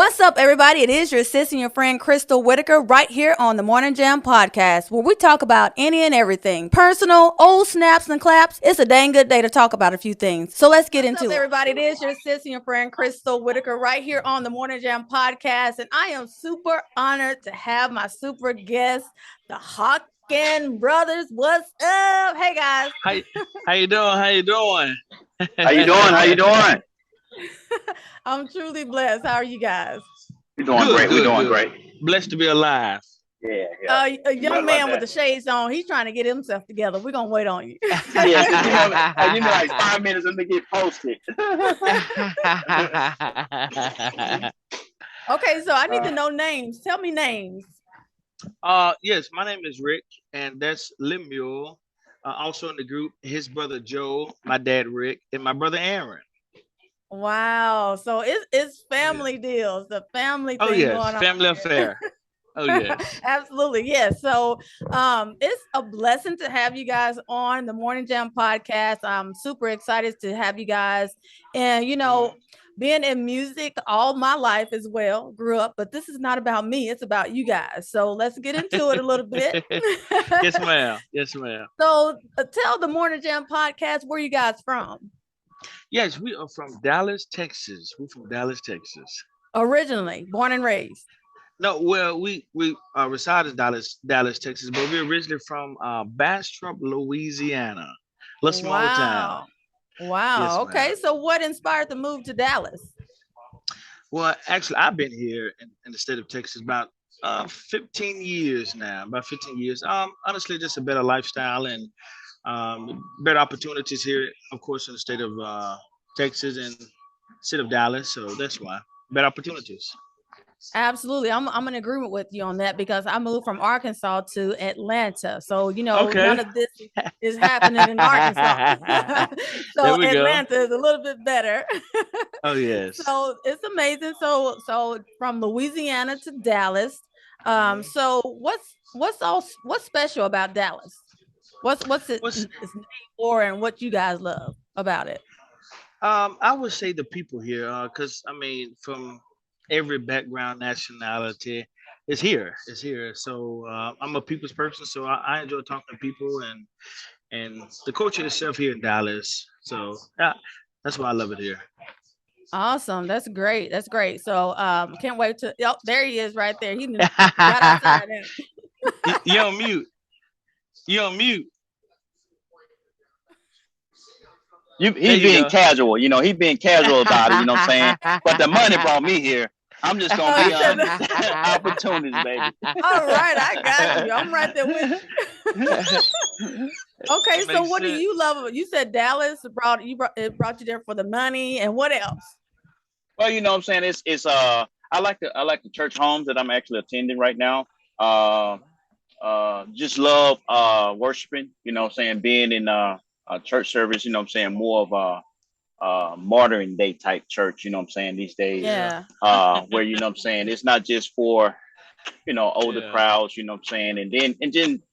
What's up, everybody? It is your sis and your friend Crystal Whitaker right here on the Morning Jam podcast, where we talk about any and everything. Personal, old snaps and claps. It's a dang good day to talk about a few things. So let's get into it. Everybody, it is your sis and your friend Crystal Whitaker right here on the Morning Jam podcast. And I am super honored to have my super guest, the Hawkins brothers. What's up? Hey, guys. How you doing? How you doing? How you doing? I'm truly blessed. How are you guys? We're doing great. We're doing great. Blessed to be alive. Yeah. A young man with the shades on, he's trying to get himself together. We're going to wait on you. Yeah, you know, like 5 minutes and they get posted. Okay, so I need to know names. Tell me names. Yes, my name is Rick, and that's Lemuel. Also in the group, his brother Joe, my dad Rick, and my brother Aaron. Wow. So it's family deals, the family thing yes, going on. Family affair. Oh, yes. Absolutely. Yes. So it's a blessing to have you guys on the Morning Jam podcast. I'm super excited to have you guys. And, you know, being in music all my life as well, grew up, but this is not about me. It's about you guys. So let's get into it a little bit. Yes, ma'am. Yes, ma'am. So tell the Morning Jam podcast where you guys from. Yes, we are from Dallas, Texas. We're from Dallas, Texas. Originally, born and raised. No, well, we reside in Dallas, Texas, but we're originally from Bastrop, Louisiana. A small town. Wow. Yes, okay. ma'am. So what inspired the move to Dallas? Well, actually, I've been here in the state of Texas about 15 years now. About 15 years. Honestly, just a better lifestyle and better opportunities here, of course, in the state of Texas and state of Dallas. So that's why better opportunities. Absolutely. I'm in agreement with you on that because I moved from Arkansas to Atlanta. So, you know, Okay. none of this is happening in Arkansas. So Atlanta go. is a little bit better. Oh, yes. So it's amazing. So from Louisiana to Dallas. So what's special about Dallas? What's its name for and what you guys love about it? I would say the people here, because I mean, from every background, nationality, is here. Is here. So I'm a people's person, so I enjoy talking to people and the culture itself here in Dallas. So yeah, that's why I love it here. Awesome. That's great. That's great. So can't wait to there he is right there. He got outside now. You on mute. You on mute. He's being casual, you know, he's being casual about it, you know what I'm saying? But the money brought me here. I'm just gonna be on opportunities, baby. All right, I got you. I'm right there with you. Okay, so what do you love? You said Dallas brought you there for the money, and what else? Well, you know what I'm saying? It's I like the church homes that I'm actually attending right now. Just love worshiping, you know what I'm saying, being in a church service, you know what I'm saying, more of a modern day type church, you know what I'm saying, these days. Yeah. Where, you know what I'm saying, it's not just for, you know, older crowds, you know what I'm saying, and then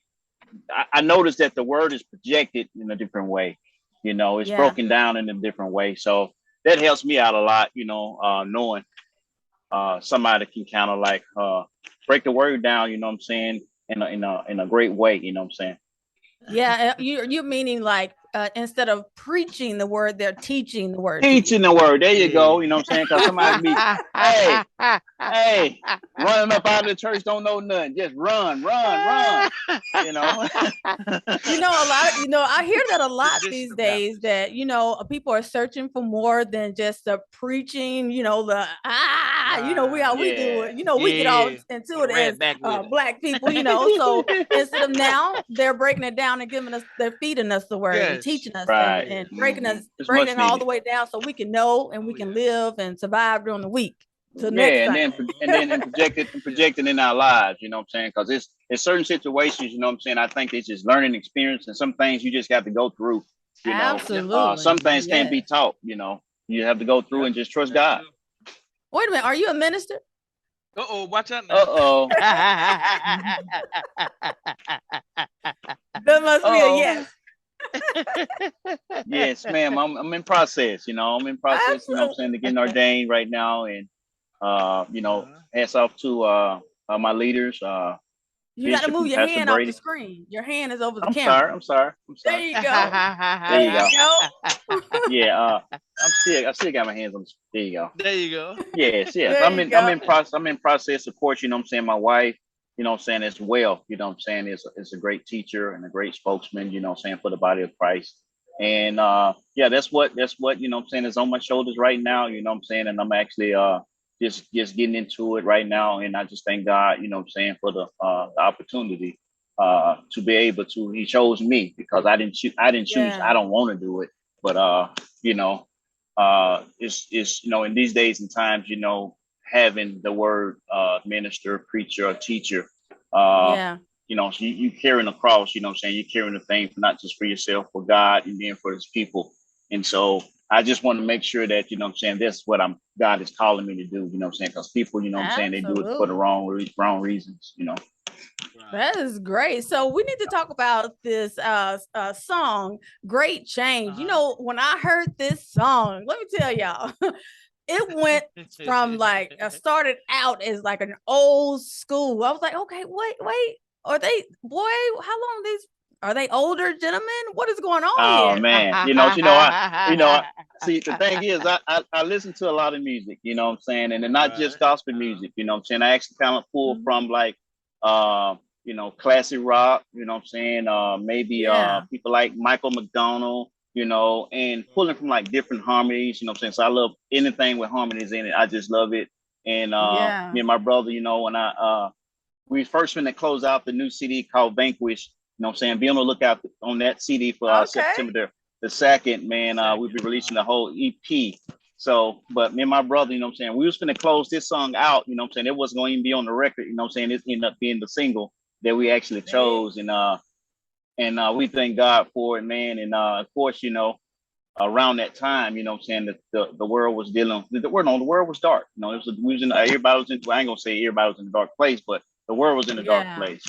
I noticed that the word is projected in a different way, you know, it's broken down in a different way. So that helps me out a lot, you know, knowing somebody can kind of like break the word down, you know what I'm saying, in a great way, you know what I'm saying. Yeah, you're meaning like instead of preaching the word, they're teaching the word. Teaching the word. There you go. You know what I'm saying? Because somebody be, hey, running up out of the church, don't know nothing. Just run. You know. I hear that a lot these days. That people are searching for more than just the preaching. We do it. We get all into it as black people. So instead of now, they're breaking it down and they're feeding us the word and teaching us and breaking it all the way down so we can know and we can live and survive during the week. And then projecting in our lives, you know what I'm saying? Because it's certain situations, you know what I'm saying? I think it's just learning experience, and some things you just got to go through. You know, absolutely. Some things can't be taught. You know, you have to go through and just trust God. Wait a minute, are you a minister? Watch out now. That must be a yes. Yes, ma'am. I'm in process. You know, I'm in process. Absolutely. You know what I'm saying, to getting ordained right now, and You know, hats off to my leaders, You got to Bishop move and your Pastor hand off the Brady. screen. Your hand is over the I'm camera. sorry. I'm sorry. I'm There sorry. you go. There There you you go. go. Yeah. I still got my hands on. There you go. There you go. Yes. Yes. There you I'm go. in process. I'm in process. Of course, you know what I'm saying. My wife, you know what I'm saying, as well. You know what I'm saying, is a great teacher and a great spokesman. You know what I'm saying, for the body of Christ. And yeah, that's what you know what I'm saying is on my shoulders right now. You know what I'm saying, and I'm actually just getting into it right now. And I just thank God, you know what I'm saying, for the opportunity to be able to. He chose me because I didn't choose. I didn't choose. I Yeah. don't want to do it, but you know, it's you know, in these days and times, you know, having the word minister, preacher, or teacher, uh, Yeah. you know, so you carrying a cross. You know what I'm saying, you're carrying the thing for not just for yourself, for God, and then for His people. And so I just want to make sure that, you know what I'm saying, that's what God is calling me to do, you know what I'm saying? Because people, you know what I'm saying, they do it for the Absolutely. wrong reasons, you know. That is great. So we need to talk about this song, Great Change. You know, when I heard this song, let me tell y'all, it went from like started out as like an old school. I was like, okay, wait, are they how long these are they older gentlemen? What is going on Oh here? man, see, the thing is, I listen to a lot of music, you know what I'm saying, and not just gospel music, you know what I'm saying. I actually kind of pull Mhm. from like, you know, classic rock, you know what I'm saying, maybe Yeah. people like Michael McDonald, you know, and pulling from like different harmonies, you know what I'm saying. So I love anything with harmonies in it. I just love it. And Yeah. me and my brother, you know, when we first when they close out the new CD called Vanquish. You know what I'm saying? Be on the lookout on that CD for Okay. September the 2nd, man. We'll be releasing the whole EP. So, but me and my brother, you know what I'm saying, we was gonna close this song out, you know what I'm saying? It wasn't going to even be on the record, you know what I'm saying? It ended up being the single that we actually chose. And we thank God for it, man. And of course, you know, around that time, you know what I'm saying, that the world was dealing the world was dark. You know, it was we was in everybody was in well, I ain't gonna say everybody was in a dark place, but the world was in a dark Yeah. place.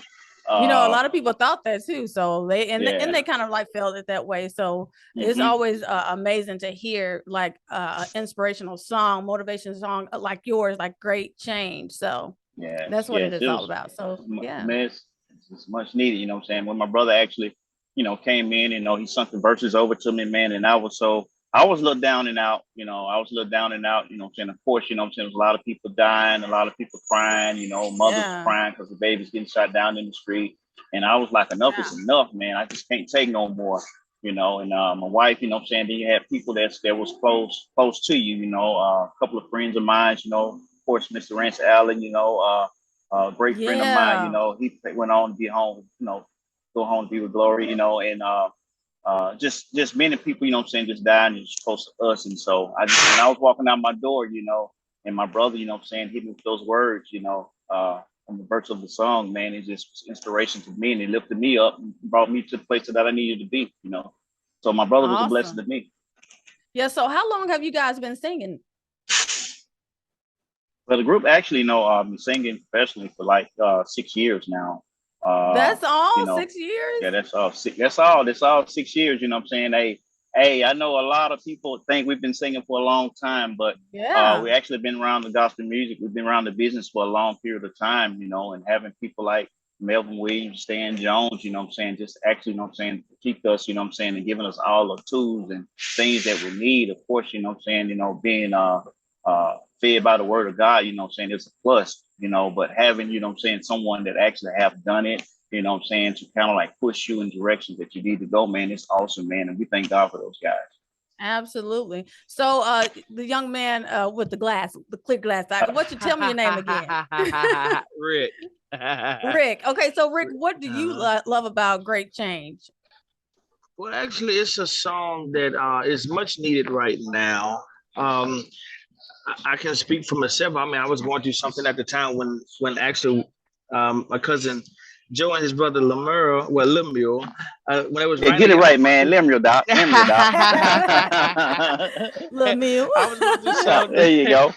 You know, a Uh lot of people thought that too. So yeah. they kind of like felt it that way. So it's Hmm. always amazing to hear like an inspirational song, motivation song like yours, like Great Change. So Yes, that's what it yes. is all about. So yeah. Man, it's much needed, you know what I'm saying? When my brother actually, you know, came in, you know, he sent the verses over to me, man, and I was a little down and out, you know, I was a little down and out, you know what I'm saying? Of course, you know what I'm saying, there's a lot of people dying, a lot of people crying, you know, mothers Yeah. crying because the baby's getting shot down in the street. And I was like, enough Yeah. is enough, man. I just can't take no more, you know. And my wife, you know what I'm saying, then you had people that was close to you, you know, a couple of friends of mine, you know, of course, Mr. Rance Allen, you know, a great friend of mine, you Yeah. know, he went on to be home, you know, go home to be with glory, you know, and just many people, you know what I'm saying, just died and just close to us. And so when I was walking out my door, you know, and my brother, you know what I'm saying, hit me with those words, you know, from the verse of the song, man, it's just inspiration to me and it lifted me up and brought me to the place that I needed to be, you know. So my brother was a blessing Awesome. to me. Yeah. So how long have you guys been singing? Well, the group actually, you know, been singing professionally for like 6 years now. That's You all know, 6 years? yeah, that's all. That's all 6 years. You know what I'm saying? Hey, I know a lot of people think we've been singing for a long time, but Yeah. we actually been around the gospel music. We've been around the business for a long period of time. You know, and having people like Melvin Williams, Stan Jones, you know what I'm saying, just actually, you know what I'm saying, keep us, you know what I'm saying, and giving us all the tools and things that we need. Of course, you know what I'm saying, you know, being fed by the word of God, you know what I'm saying, it's a plus, you know, but having, you know what I'm saying, someone that actually have done it, you know what I'm saying, to kind of like push you in directions that you need to go, man, it's awesome, man. And we thank God for those guys. Absolutely. So the young man with the clear glass, what you tell me your name again? Rick. Rick. Okay, so Rick, what do you love about Great Change? Well, actually, it's a song that is much needed right now. Um, I can speak for myself. I mean, I was going through something at the time when actually my cousin Joe and his brother Lemuel, when I was Yeah, writing get it the right, album. man. Lemuel Doc. Lemuel Doc. Lemieux. I was going through something. There you go.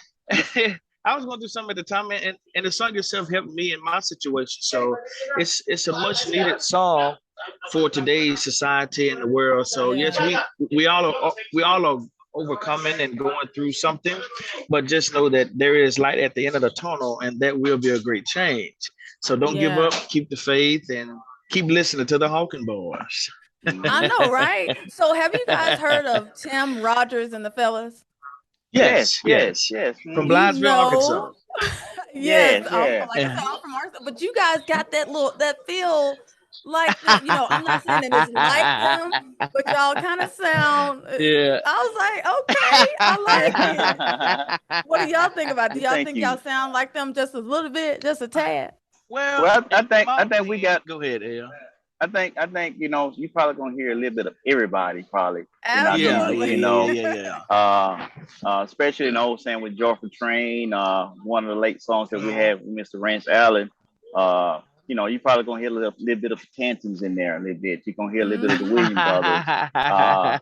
I was going through something at the time, and the song itself helped me in my situation. So it's a much needed song for today's society and the world. So yes, Yeah. we all are overcoming and going through something, but just know that there is light at the end of the tunnel, and that will be a great change. So don't give Yeah. up, keep the faith, and keep listening to the Hawkins boys. I know, right? So have you guys heard of Tim Rogers and the Fellas? Yes, Yes, yes, yes. yes. From You Blythesville, Arkansas. know, yes, Yes, like I yeah. said, I'm from Arkansas, but you guys got that feel like them. I'm not saying that it's like them, but y'all kind of sound. Yeah. I was like, okay, I like it. What do y'all think about it? Do y'all Thank think y'all you. sound like them just a little bit, just a tad? Well, Well, I think my I think we opinion, got. go ahead, El. I think you probably gonna hear a little bit of everybody probably. I Yeah, mean, yeah, Absolutely. yeah, yeah, yeah, yeah. especially saying with Joyful Train, one of the late songs that we Mhm. had with Mr. Rance Allen. You probably gonna hear little bit of the Cantons in there a little bit. You're gonna hear a little bit of the Williams brothers.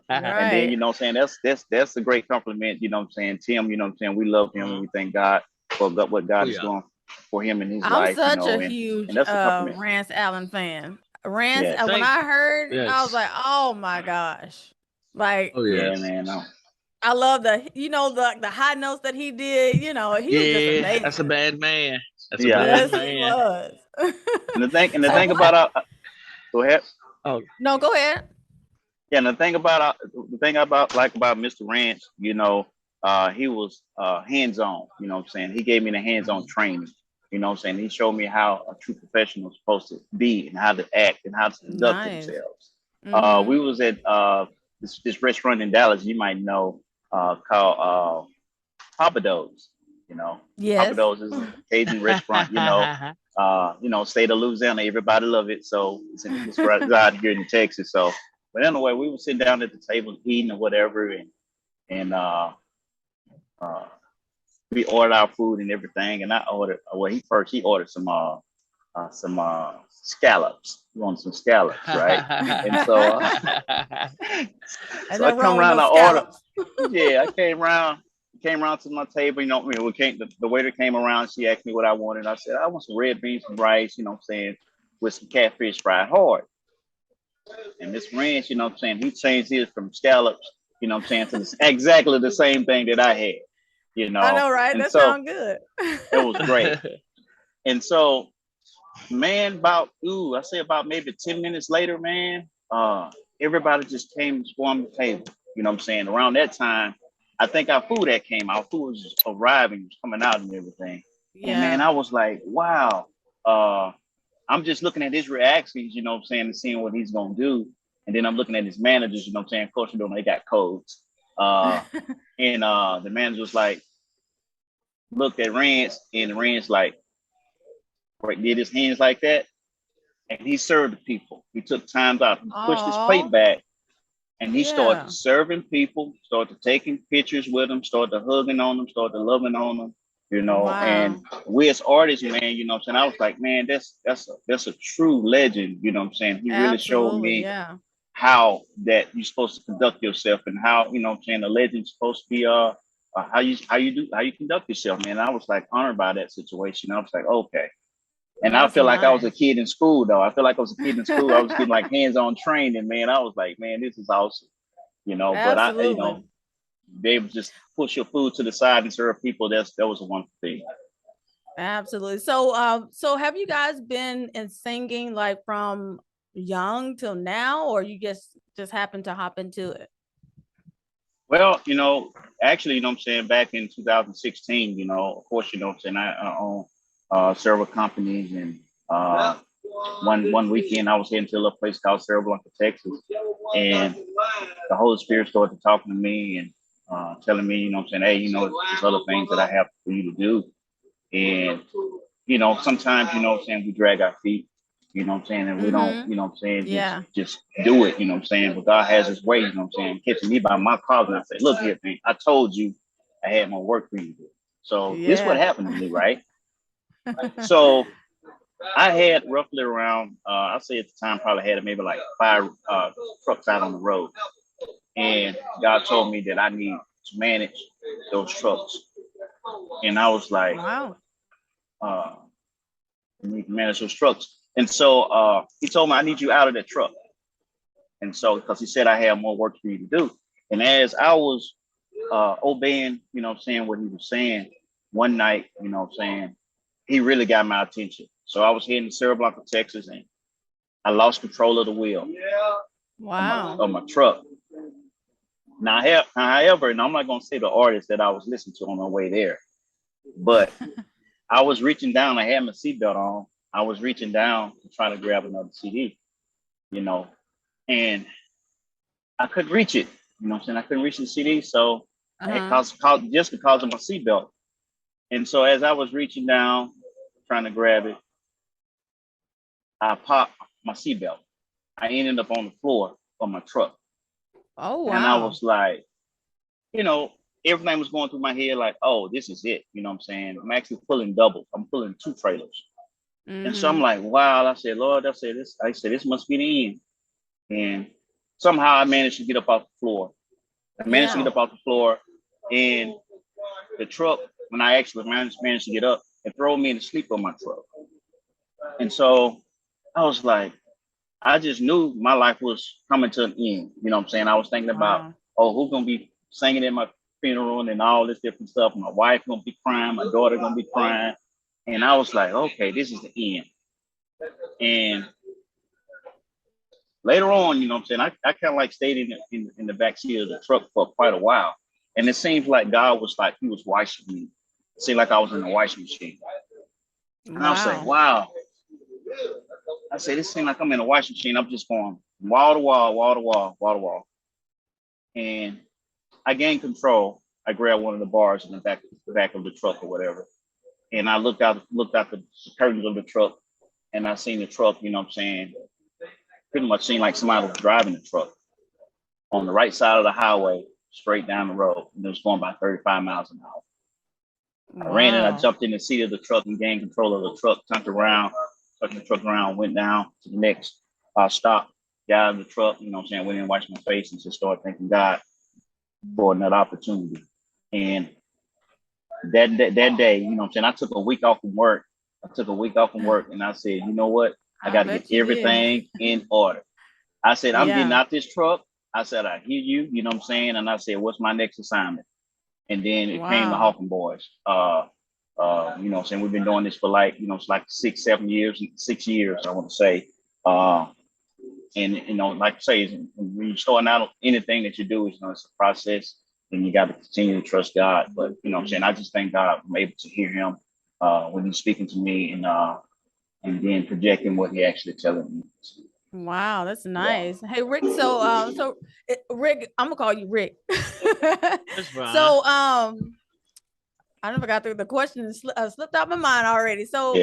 And then Right. that's a great compliment. Tim. We love him and we thank God for what Oh God is yeah. doing for him in his I'm life. such a And huge that's a compliment. Rance Allen fan. Rance, Yes. when Thank I heard, I was yes. like, oh my gosh. Like, Oh Yeah, yes. man. I love the high notes that he did. He was just Yeah, that's a amazing. bad man. That's a Yeah. bad Yes, he man. was. And the So thing what? about go ahead. Oh, No, go ahead. Yeah, and the thing about Mr. Ranch, he was hands on. He gave me the hands on training. He showed me how a true professional is supposed to be and how to act and how to conduct Nice. themselves. Mm-hmm. We was at this restaurant in Dallas you might know called Papa Do's. Papa Yes. Do's is a Cajun restaurant. State of Louisiana, everybody love it. So it's right out here in Texas. So, but anyway, we were sitting down at the table eating or whatever, and we ordered our food and everything. And I ordered. Well, he ordered some scallops. He wanted some scallops, right? And so, And so I nothing come wrong with around, no I order. scallops. Yeah, I came around to my table. The waiter came around. She asked me what I wanted. I said I want some red beans, some rice. With some catfish fried hard. And this ranch, he changed his from scallops, to exactly the same thing that I had, I know, right? and That so sounds good. it was great. And so, man, I say about maybe 10 minutes later, man, everybody just came and swarmed the table. Around that time, I think our food was just arriving, was coming out and everything. And man, Yeah. I was like, wow. I'm just looking at his reactions, and seeing what he's gonna do. And then I'm looking at his managers, Of course, they got codes. And the manager was like, looked at Rance, and Rance like did his hands like that, and he served the people. He took time out, he pushed his plate Oh, back, and he started yeah. serving people, started taking pictures with them, started hugging on them, started loving on them. And Wow. we as artists, man, I was like, man, that's a true legend, He really showed Absolutely. me Yeah. how that you're supposed to conduct yourself and how, a legend's supposed to be how you conduct yourself, man. I was like honored by that situation. I was like, okay. And I That's feel like I was a nice. kid in school, though. I feel like I was a kid in school. I was getting like hands-on training, man. I was like, man, this is awesome, But Absolutely. they would just push your food to the side and serve people. That was a wonderful thing. Absolutely. So have you guys been in singing like from young till now, or you just happen to hop into it? Well, actually, back in 2016, of course, I own several companies, and one weekend I was heading to a little place called Cerro Blanco, Texas, and the Holy Spirit started talking to me and telling me, hey, there's other things that I have for you to do, and sometimes, we drag our feet, and we don't, Mm-hmm. Yeah. just do it, but God has his way, catching me by my collar, and I say, look here, man, I told you I had more work for you to do. So this is what Yeah. happened to me, right? So I had roughly around, I'd say at the time, probably had maybe like 5 trucks out on the road. And God told me that I need to manage those trucks. And I was like, Wow. I need to manage those trucks. And so he told me, I need you out of that truck. And so, because he said I had more work for you to do. And as I was obeying, you know what I'm saying, what he was saying one night, you know what I'm saying, he really got my attention. So I was heading to Cerro Blanco, Texas, and I lost control of the wheel Wow. of my truck. Now, however, and I'm not going to say the artist that I was listening to on my way there, but I was reaching down. I had my seatbelt on. I was reaching down to try to grab another CD, you know, and I couldn't reach it. You know what I'm saying? I couldn't reach the CD. So it caused just because of my seatbelt. And so as I was reaching down, trying to grab it, I popped my seatbelt. I ended up on the floor of my truck. Oh, wow. And I was like, you know, everything was going through my head like, oh, this is it. You know what I'm saying? I'm actually pulling double. I'm pulling 2 trailers. And so I'm like, wow. I said, Lord, this must be the end. And somehow I managed to get up off the floor. I managed to get up off the floor, and the truck, when I actually managed to get up, it threw me to sleep on my truck. And so I was like, I just knew my life was coming to an end. You know what I'm saying? I was thinking about, oh, who's going to be singing at my funeral and all this different stuff. My wife going to be crying. My daughter going to be crying. And I was like, okay, this is the end. And later on, you know what I'm saying, I kind of like stayed in the back seat of the truck for quite a while. And it seems like God was like, he was washing me. It seemed like I was in a washing machine. And I was like, wow. I said, this seems like I'm in a washing machine. I'm just going wall to wall, wall to wall, wall to wall. And I gained control. I grabbed one of the bars in the back of the truck or whatever. And I looked out the curtains of the truck, and I seen the truck, you know what I'm saying, pretty much seemed like somebody was driving the truck on the right side of the highway, straight down the road. And it was going by 35 miles an hour. I ran and I jumped in the seat of the truck and gained control of the truck, turned the truck around, went down to the next stop, got out of the truck, you know what I'm saying, went in and washed my face and just started thanking God for another opportunity. And that day, you know what I'm saying, I took a week off from work. And I said, you know what? I got to get everything in order. I said, I'm getting out this truck. I said, I hear you, you know what I'm saying? And I said, what's my next assignment? And then it came the Hawkins boys. You know what I'm saying? We've been doing this for like, you know, it's like 6 years, I want to say. And, you know, like I say, when you're starting out, anything that you do, is, you know, it's a process, and you got to continue to trust God. But, you know what I'm saying? I just thank God I'm able to hear him when he's speaking to me, and then projecting what he actually telling me. Wow, that's nice. Yeah. Hey, Rick. So Rick, I'm gonna call you Rick. So, I never got through the question. Slipped out my mind already. So,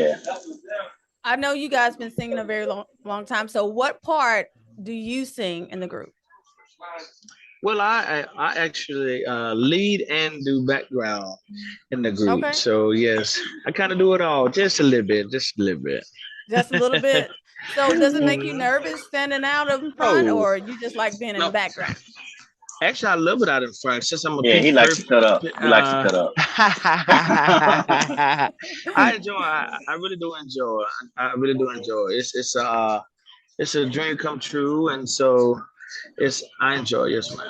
I know you guys been singing a very long time. So, what part do you sing in the group? Well, I actually lead and do background in the group. Okay. So yes, I kind of do it all, just a little bit. Just a little bit. So does it make you nervous standing out in front, or you just like being in the background? Actually, I love it out in front. Since I'm he likes to cut up. He likes to cut up. I enjoy. I really do enjoy. I really do enjoy. It's a dream come true, and so I enjoy. Yes, ma'am.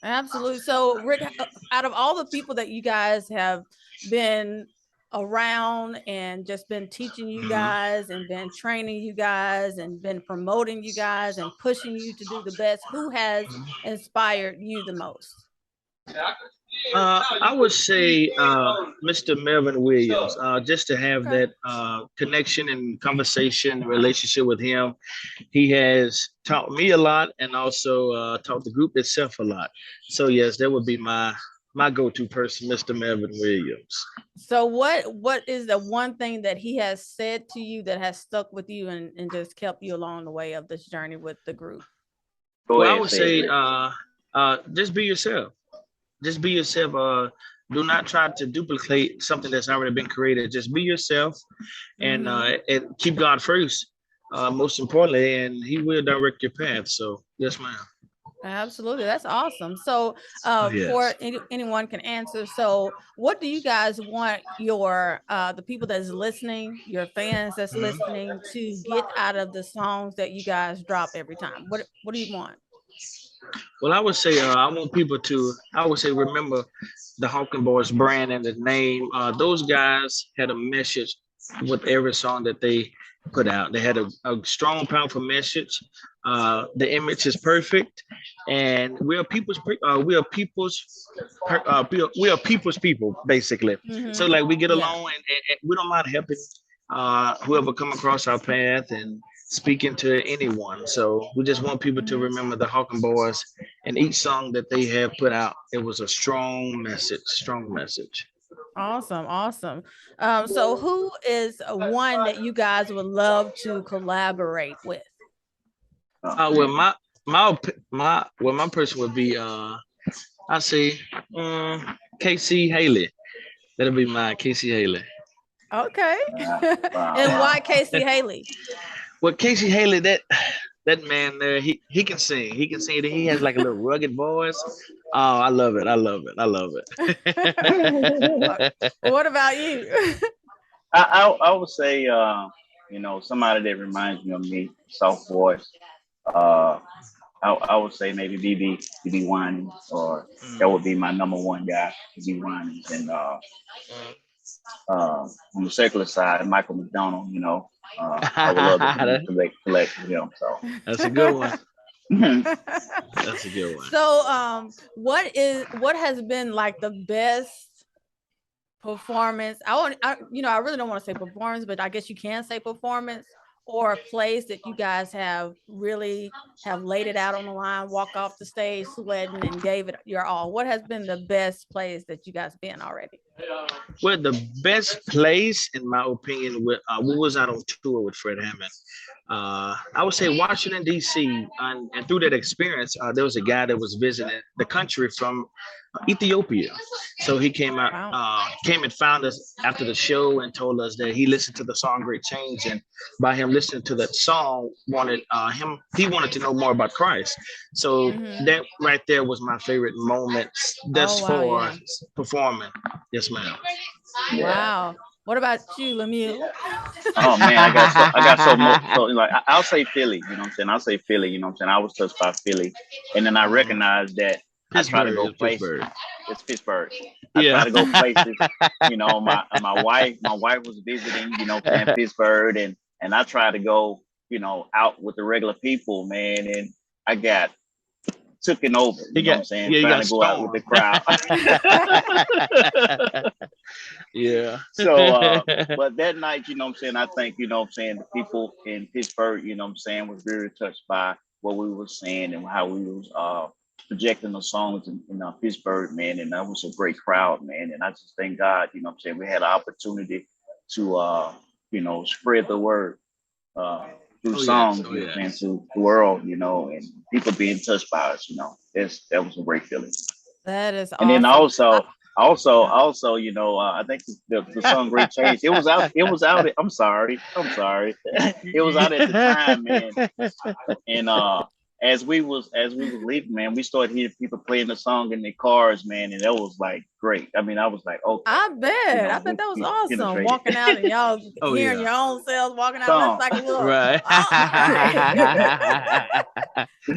Absolutely. So, Rick, out of all the people that you guys have been around and just been teaching you guys and been training you guys and been promoting you guys and pushing you to do the best, who has inspired you the most? I would say Mr. Melvin Williams, just to have that connection and conversation, relationship with him. He has taught me a lot, and also taught the group itself a lot. So yes, that would be my go-to person, Mr. Melvin Williams. So what is the one thing that he has said to you that has stuck with you and just kept you along the way of this journey with the group? Well, I would say just be yourself. Just be yourself. Do not try to duplicate something that's already been created. Just be yourself, and keep God first, most importantly, and he will direct your path. So yes, ma'am. Absolutely. That's awesome. So for anyone can answer. So what do you guys want your the people that's listening, your fans that's listening, to get out of the songs that you guys drop every time? What do you want? Well, I would say I want people to. I would say remember the Hawkins Boys brand and the name. Those guys had a message with every song that they put out. They had a strong, powerful message. The image is perfect, and we are we are people's people basically. So Mm-hmm. like we get Yeah. along, and we don't mind helping whoever come across our path and speaking to anyone. So we just want people to Mm-hmm. remember the Hawking Boys and each song that they have put out. It was a strong message, strong message. Awesome, awesome. So who is one that you guys would love to collaborate with? Well, my person would be I say Casey Haley. That'll be my Casey Haley. Okay. Wow, wow, And wow. why Casey Haley? Well, Casey Haley, that man there, he can sing. He can sing. He has like a little rugged voice. Oh, I love it. I love it. I love it. What about you? I would say, somebody that reminds me of me, soft voice. Uh, I would say maybe BB Winans, or that would be my number one guy, BB Winans, and on the secular side, Michael McDonald. I would love to collect with him. So That's a good one. That's a good one. So, what has been like the best performance? I really don't want to say performance, but I guess you can say performance or a place that you guys have really have laid it out on the line, walk off the stage sweating and gave it your all. What has been the best place that you guys been already? Well, the best place, in my opinion, we was out on tour with Fred Hammond. I would say Washington D.C. And through that experience, there was a guy that was visiting the country from Ethiopia. So he Wow. came and found us after the show and told us that he listened to the song "Great Change," and by him listening to that song, he wanted to know more about Christ. So Mm-hmm. that right there was my favorite moment Oh thus wow, far yeah. performing. Yes, ma'am. yeah. Wow. What about you, Lemieux? Oh man, I got so much. So like I'll say Philly. You know what I'm saying? I'll say Philly. You know what I'm saying? I was touched by Philly, and then I Mhm. recognize that I try to Pittsburgh go is places. Pittsburgh. It's Pittsburgh. I try Yeah. to go places. My wife was visiting. Pittsburgh, and I try to go. Out with the regular people, man, and I got taken over. He You know what I'm got saying? yeah, he Trying got to go out with the stormed. crowd. Yeah. So, but that night, what I'm saying, I think, what I'm saying, the people in Pittsburgh, what I'm saying, was very touched by what we were saying and how we was projecting the songs in Pittsburgh, man. And that was a great crowd, man. And I just thank God, what I'm saying, we had an opportunity to, spread the word through Oh yes. songs, Oh saying, yes. to the world, and people being touched by us, that was a great feeling. That is And then awesome. Yeah. I think the song "Great Change." It was out. It was out. I'm sorry. I'm sorry. It was out at the time, man. And as we was leaving, man, we started hearing people playing the song in their cars, man, and that was like great. I mean, I was like, okay, I bet. I bet that was we awesome. penetrated. Walking out and y'all Oh hearing yeah. your own selves walking out. That's Song. like a little Right.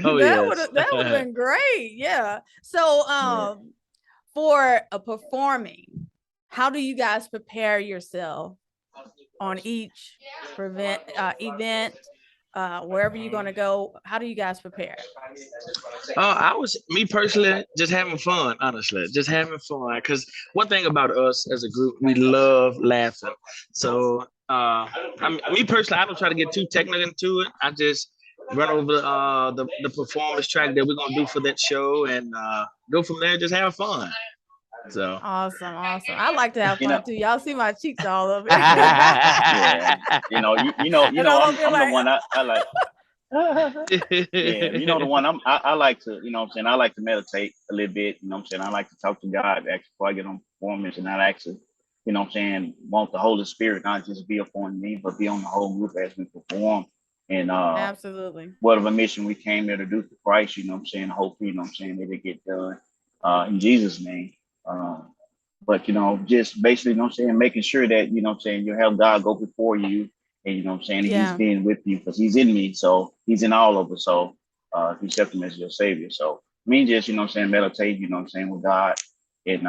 Oh yes. that would have been great. Yeah. So Yeah. for a performing, how do you guys prepare yourself on each event? Wherever you're gonna go, how do you guys prepare? I was me personally just having fun, honestly, just having fun. Because one thing about us as a group, we love laughing. So, me personally, I don't try to get too technical into it. I just run over the performance track that we're gonna do for that show and go from there. Just have fun. So. Awesome, awesome. I like to have You know, fun too. Y'all see my cheeks all over. yeah. And I'm I'm up here I'm the like, one I like. Yeah, the one I like to, what I'm saying, I like to meditate a little bit, what I'm saying, I like to talk to God actually before I get on performance, and not actually, what I'm saying, want the Holy Spirit not just be upon me, but be on the whole group as we perform. And absolutely. whatever mission we came there to do for Christ, what I'm saying, hopefully, what I'm saying, that it get done in Jesus' name. But just basically, what I'm saying, making sure that, what I'm saying, you have God go before you, and what I'm saying, he's Yeah. being with you because he's in me, so he's in all of us. So if you accept him as your savior. So me just, meditate, with God and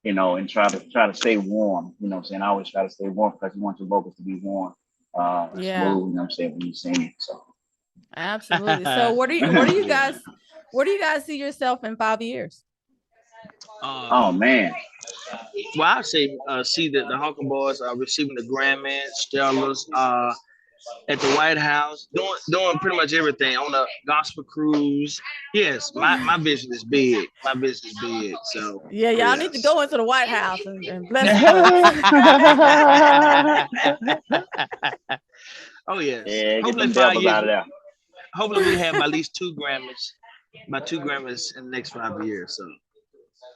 and try to stay warm, I always try to stay warm because you want your vocals to be warm, Yeah, smooth, when you sing. So absolutely. So where do you guys see yourself in 5 years? oh Um, man. well, I say see that the Hawkins boys are receiving the Grammys, Stellars, at the White House, doing pretty much everything on a gospel cruise. Yes, my vision is big. My vision is big. So Yeah, y'all need to yes. go into the White House and bless some folks. Oh yes. Yeah, get Hopefully them in five devils years. out of there. Hopefully we have at least two Grammys, about two Grammys in the next 5 years. So oh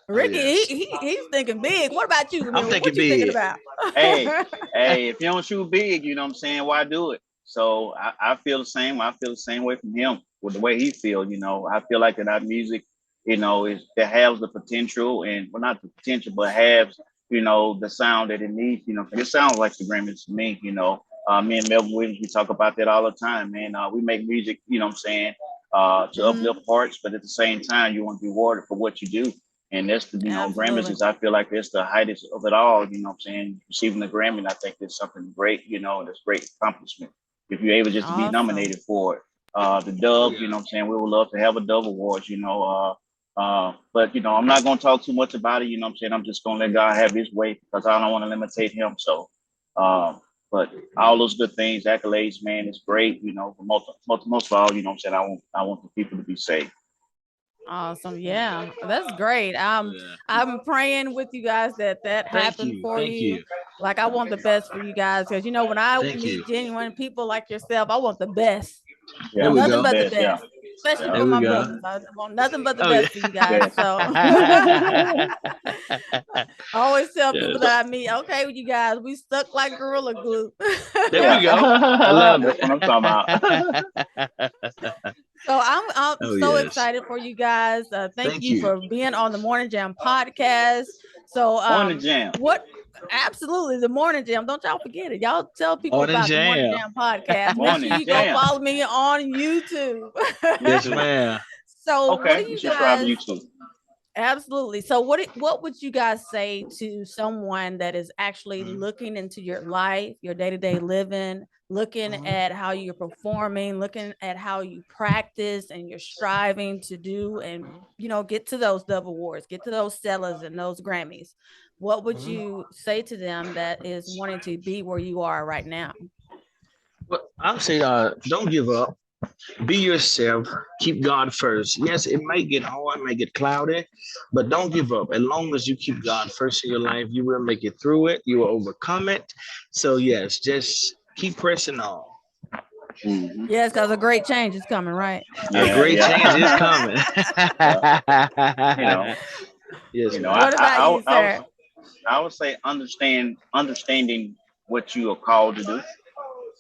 Ricky, yes, he's thinking big. What about you, I'm Camille? What thinking you thinking big. about? Hey, hey, if you don't shoot big, why do it? So I feel the same. I feel the same way from him with the way he feels. I feel like that our music, is that has the potential and well not the potential, but has, the sound that it needs. It sounds like the Grammys to me, Me and Melvin Williams, we talk about that all the time, man. We make music, to Hmm. uplift hearts, but at the same time, you want to be rewarded for what you do. And that's the, Grammys Absolutely. is, I feel like that's the highest of it all, receiving the Grammy, and I think that's something great, and it's great accomplishment. If you're able just to be Awesome. nominated for it. The Oh Dove, yeah. we would love to have a Dove Awards, but, I'm not going to talk too much about it, I'm just going to let God have his way because I don't want to limitate him. So, but all those good things, accolades, man, it's great, but most of all, I want the people to be safe. Awesome. Yeah, that's great. Yeah. I'm praying with you guys that Thank happened you. for Thank you. you. Like I want the best for you guys because when I Thank you. meet genuine people like yourself, I want the best. There Yeah, we Nothing the go. but the best, yeah. best, especially Yeah. for There we my go. brothers. I want nothing but the Oh yeah. best for you guys. Yeah. So I always tell people Yes. that I meet, okay, with you guys, we stuck like gorilla glue. There we Yeah. go. I love That's what I'm talking about. it. So I'm Oh so yes. excited for you guys. Thank Thank you you. for being on the Morning Jam podcast. So On the jam. what absolutely the Morning Jam. Don't y'all forget it. Y'all tell people Morning about the Morning jam. Jam podcast. Make sure Morning you go jam. follow me on YouTube. Yes, ma'am. So what do Okay, we you subscribe to guys YouTube. absolutely. So what would you guys say to someone that is actually Mhm. looking into your life, your day-to-day living, looking Mhm. at how you're performing, looking at how you practice and you're striving to do and get to those double awards, get to those sellers and those Grammys. What would Mhm. you say to them that is wanting to be where you are right now? Well, I'll say, don't give up. Be yourself. Keep God first. Yes, it might get hard, it might get cloudy, but don't give up. As long as you keep God first in your life, you will make it through it. You will overcome it. So yes, just keep pressing on. Hmm. Yes, because a great change is coming, right? A Yeah, great change is yeah. coming. Yeah. You know, Yes, you know, ma'am. I, What I, about I, you, would- I would, sir? I would say understanding what you are called to do,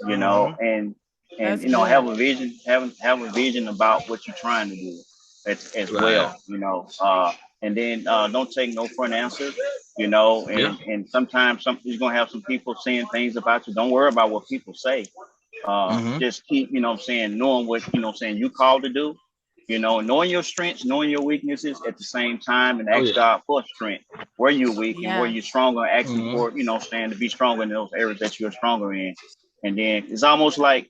Hmm. and That's good. have a vision about what you're trying to do as Right. well, and then don't take no for an answer, Yeah. and sometimes you're gonna have some people saying things about you. Don't worry about what people say. Hmm. Just keep, knowing what, you called to do, knowing your strengths, knowing your weaknesses at the same time, and Oh ask yeah. God for strength, where you're weak and where Yeah, you're stronger, asking Hmm. for, to be stronger in those areas that you're stronger in. And then it's almost like,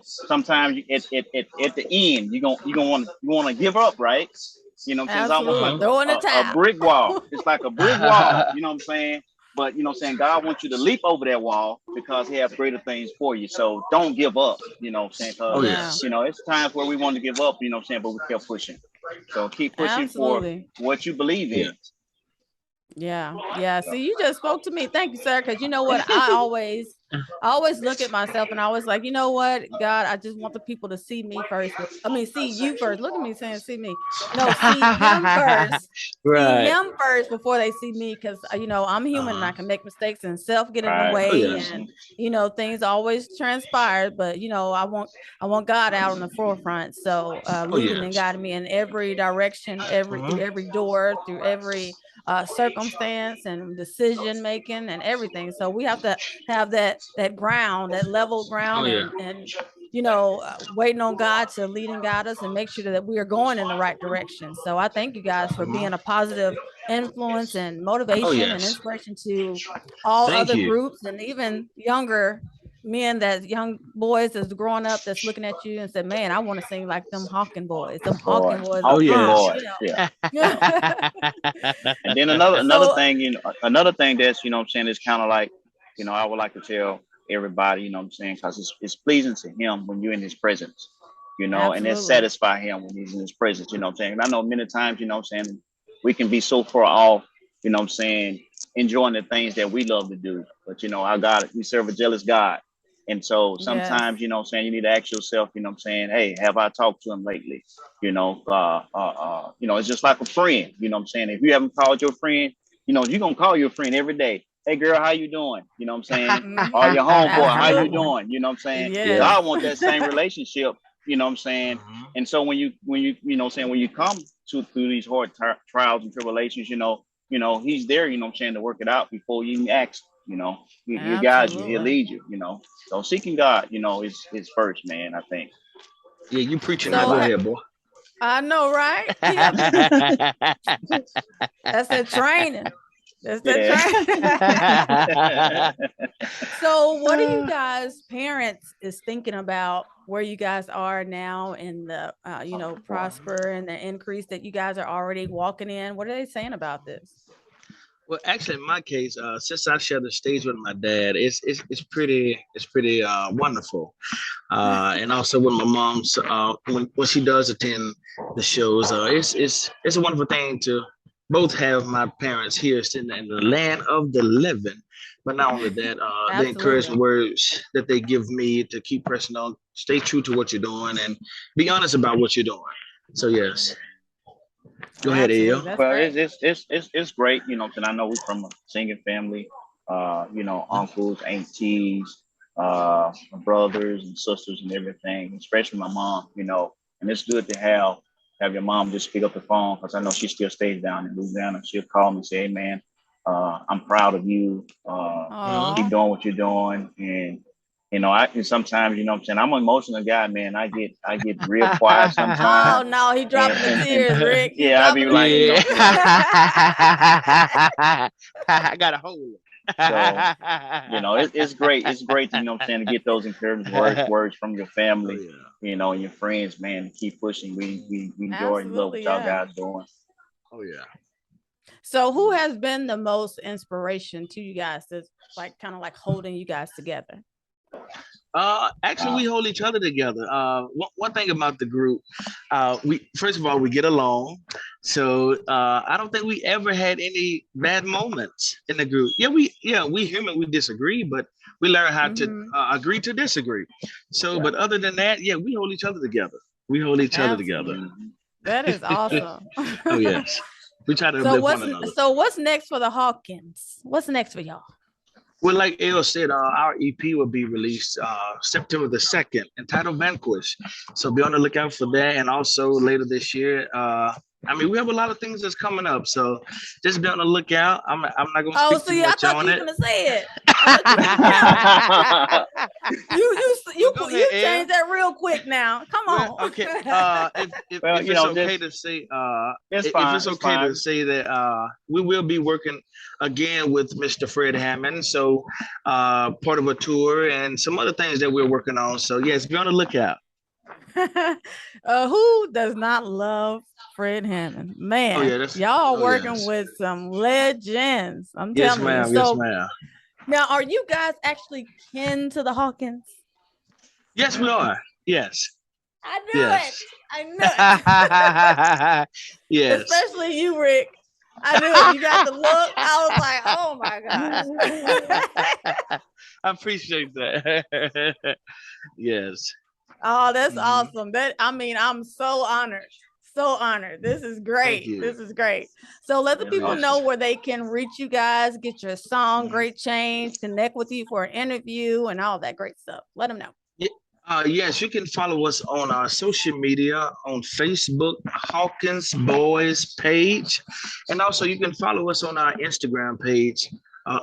sometimes at the end, you want to give up, right? It's almost absolutely. like Hmm. Throw in the a towel. brick wall. It's like a brick wall, you know what I'm saying? But God wants you to leap over that wall because He has greater things for you. So don't give up, Oh because Yeah, yes. it's times where we want to give up, but we kept pushing. So keep pushing for absolutely. what you believe Yeah. in. Yeah, yeah. See, you just spoke to me. Thank you, sir. Because you know what, I always look at myself and I was like, you know what, God, I just want the people to see me first. I mean, see you first. Look at me saying, see me. No, see him first. See Right. him first before they see me. Because I'm human and Uh-huh. I can make mistakes and self get in the Right. Oh way, yes. and Mhm. things always transpire. But I want God out on the forefront. So Oh leading and yes. guiding me in every direction, every through Hmm. every door, through every circumstance and decision making and everything. So we have to have that ground, that level Oh ground, yeah. and waiting on God to lead and guide us and make sure that we are going in the right direction. So I thank you guys for being a positive influence and Oh motivation and yes. inspiration to all Thank other you. groups and even younger men, that young boys that's growing up, that's looking at you and said, man, I want to sing like them Hawking boys. Them Boy, Hawking boys are Oh Hawking pump, yes. boy, yeah. And then another So thing, another thing that's, what I'm saying, is kind of like, I would like to tell everybody, what I'm saying, because it's pleasing to him when you're in his presence, and that absolutely. satisfy him when he's in his presence, what I'm saying. And I know many times, what I'm saying, we can be so far off, what I'm saying, enjoying the things that we love to do. But, our God, we serve a jealous God. And so Yes, sometimes, what I'm saying, you need to ask yourself, what I'm saying, hey, have I talked to him lately? It's just like a friend, what I'm saying. If you haven't called your friend, you're gonna call your friend every day. Hey girl, how you doing? You know what I'm saying? Or hmm your homeboy, how you absolutely. doing? You know what I'm saying? Yes, Yeah. God want that same relationship, you know what I'm saying? Mhm. And so when you come through these hard trials and tribulations, he's there, what I'm saying, to work it out before you even ask, he guides you, he'll absolutely. lead you, So seeking God, is first, man, I think. Yeah, you preaching now. So Go ahead, boy. I know, right? Yep. That's that training. That's that Yeah. training. So what are you guys parents is thinking about where you guys are now in the prosper and the increase that you guys are already walking in? What are they saying about this? Well, actually, in my case, since I share the stage with my dad, it's pretty wonderful. And also with my mom's, when she does attend the shows, it's a wonderful thing to both have my parents here sitting in the land of the living. But not only that, the Absolutely. encouraging words that they give me to keep pressing on, stay true to what you're doing, and be honest about what you're doing. So yes, go ahead, Absolutely. Ayo. That's Well, great. it's great, and I know we're from a singing family, uncles, aunties, brothers and sisters and everything, especially my mom, and it's good to have your mom just pick up the phone because I know she still stays down in Louisiana. She'll call me and say, hey man, I'm proud of you. Mhm. Keep Oh. doing what you're doing. And I can sometimes, what I'm saying, I'm an emotional guy, man. I get real quiet sometimes. Oh no, he And, dropping the and tears, Rick. He yeah, I be dropping the like, Yeah. tears. I got a hold. so it's great. It's great, what I'm saying, to get those encouraging words from your Oh family, yeah. and your friends, man, to keep pushing. We enjoy and love what Absolutely, y'all yeah. guys doing. Oh yeah. So who has been the most inspiration to you guys that's like kind of like holding you guys together? Actually, Uh, we hold each other together. One thing about the group, we first of all we get along. So I don't think we ever had any bad moments in the group. Yeah, we human, we disagree, but we learn how to Mm-hmm. agree to disagree. So, yeah. but other than that, yeah, we hold each other together. We hold each other together. Absolutely. Mhm. That is Yeah. awesome. Oh yes, we try to so uplift what's one another. so what's next for the Hawkins? What's next for y'all? Well, like Ale said, our EP will be released September the 2nd, entitled Vanquish. So be on the lookout for that. And also later this year, we have a lot of things that's coming up. So just be on the lookout. I'm not going to Oh, speak too see, I much thought on you were it. gonna say it. I thought you were gonna tell me. Well, go ahead, You Ale. changed that real quick now. Come Well, on. okay. Well, If it's okay just to say, it's if it's fine. It's okay to fine. say that we will be working again with Mr. Fred Hammond. So part of a tour and some other things that we're working on. So yes, be on the lookout. Who does not love Fred Hammond? Oh Man, yeah, that's y'all oh working yes, with some legends. I'm yes telling you. ma'am, yes So ma'am. now, are you guys actually kin to the Hawkins? Yes, we are. Yes, I knew it. yes, I knew it. yes. Especially you, Rick. I knew it. You got the look. I was like, oh my gosh. I appreciate that. Yes. Oh, that's Mhm. awesome. I'm so honored. So honored. This is Thank great. you. This is great. So let the Oh people Awesome. know yes. where they can reach you guys, get your song, Mhm. Great Change, connect with you for an interview and all that great stuff. Let them know. Yes, you can follow us on our social media on Facebook, Hawkins Boys page, and also you can follow us on our Instagram page,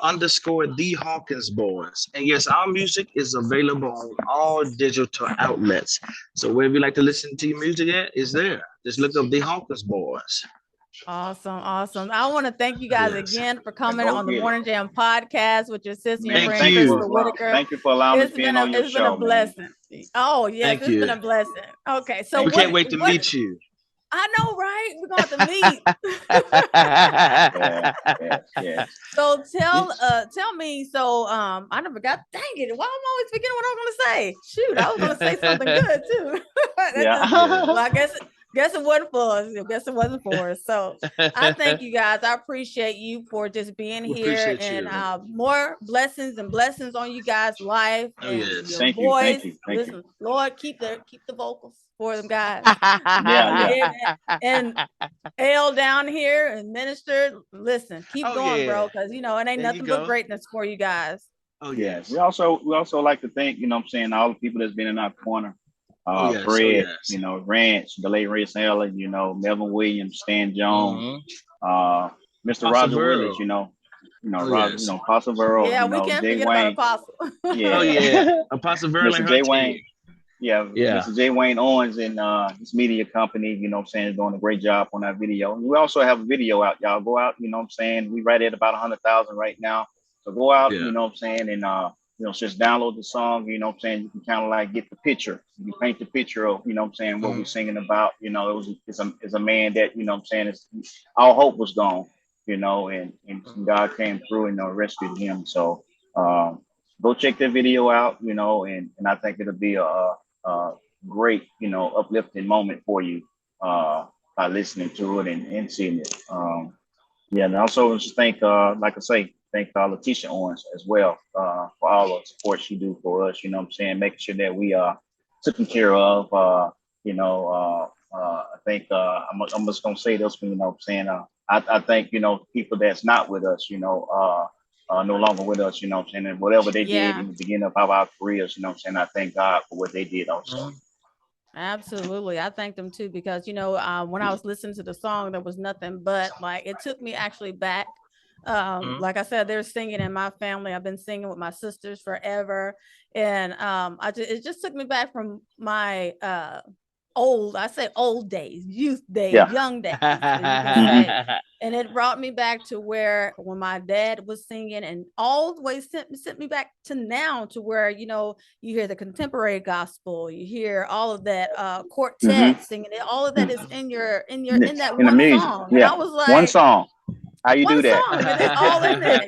underscore the Hawkins Boys. And yes, our music is available on all digital outlets. So wherever you like to listen to your music at, is there. Just look up the Hawkins Boys. Awesome. I want to thank you guys again for coming on the Morning Jam podcast with your sister, your Thank friend you. Crystal Whitaker. Thank you for allowing me to be on your show. It's been a blessing. Oh yes, Thank you. Been a blessing. Okay, so we can't wait to meet you. I know, right? We're going to meet. Yes. So tell me. So I never got. Dang it! Why am I always forgetting what I was going to say? Shoot, I was going to say something good too. Well, I guess it wasn't for us. I guess it wasn't for us. So I thank you guys. I appreciate you for just being here, and more blessings on you guys' life and your voice. Thank you. Lord, keep the vocals for them guys. And L down here and minister. Listen, keep going, bro, because it ain't nothing but greatness for you guys. Oh yes. We also like to thank, all the people that's been in our corner. Fred, Ranch, the late Ray Allen, Melvin Williams, Stan Jones, Mr. Roger Willis, Roger, Apostle Verl, we can't Jay forget Wayne. about Apostle. Apostle Verl and Jay Wayne. Mr. Jay Wayne Owens and his media company, is doing a great job on that video. And we also have a video out, y'all. Go out, we right at about 100,000 right now. So go out, and just download the song, you can kind of like get the picture. You paint the picture of, what we're singing about. It's a man that, all hope was gone, and God came through and rescued him. So go check that video out, and I think it'll be a great, uplifting moment for you by listening to it and seeing it. And also just thank, like I say, thank Letitia Owens as well for all the support she do for us, making sure that we are taken care of. I think I'm just gonna say this, I think, people that's not with us, no longer with us, and whatever they did in the beginning of our careers, I thank God for what they did also. Absolutely. I thank them too, because, when I was listening to the song, there was nothing but it took me actually back. Like I said, they're singing in my family. I've been singing with my sisters forever. And it just took me back from my old days, youth days, young days. And it brought me back to when my dad was singing, and always sent me back to now, to where, you hear the contemporary gospel, you hear all of that quartet singing it, all of that is in that one song. And I was like, one song. How you do that? It's all in there.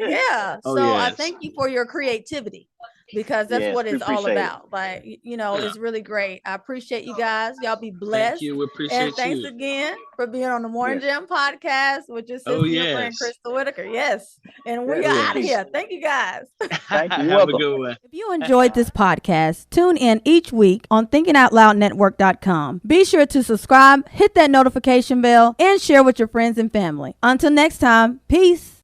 I thank you for your creativity, because that's what it's all about. It's really great. I appreciate you guys. Y'all be blessed. Thank you. We appreciate and thanks again for being on the Morning Jam podcast with your sister, your friend Crystal Whitaker. Yes. And we are out of here. Thank you guys. Thank you. Have a good one. If you enjoyed this podcast, tune in each week on thinkingoutloudnetwork.com. Be sure to subscribe, hit that notification bell, and share with your friends and family. Until next time, peace.